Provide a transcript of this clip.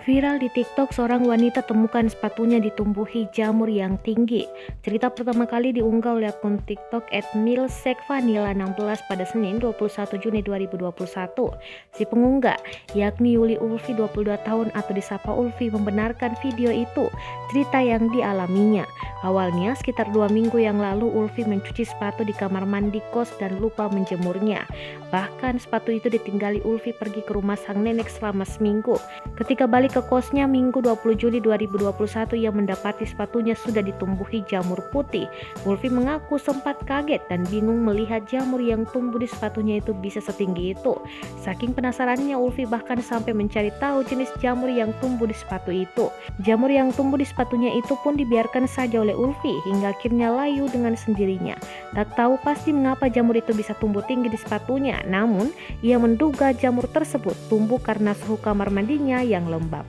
Viral di TikTok, seorang wanita temukan sepatunya ditumbuhi jamur yang tinggi. Cerita pertama kali diunggah oleh akun TikTok @milsekvanila16 pada Senin 21 Juni 2021. Si pengunggah, yakni Yuli Ulfi 22 tahun atau disapa Ulfi, membenarkan video itu, cerita yang dialaminya. Awalnya, sekitar 2 minggu yang lalu, Ulfi mencuci sepatu di kamar mandi kos dan lupa menjemurnya. Bahkan sepatu itu ditinggali Ulfi pergi ke rumah sang nenek selama seminggu. Ketika balik ke kosnya Minggu 20 Juli 2021, ia mendapati sepatunya sudah ditumbuhi jamur putih. Ulfi mengaku sempat kaget dan bingung melihat jamur yang tumbuh di sepatunya itu bisa setinggi itu. Saking penasarannya, Ulfi bahkan sampai mencari tahu jenis jamur yang tumbuh di sepatu itu. Jamur yang tumbuh di sepatunya itu pun dibiarkan saja oleh Ulfi hingga akhirnya layu dengan sendirinya. Tak tahu pasti mengapa jamur itu bisa tumbuh tinggi di sepatunya, namun ia menduga jamur tersebut tumbuh karena suhu kamar mandinya yang lembab.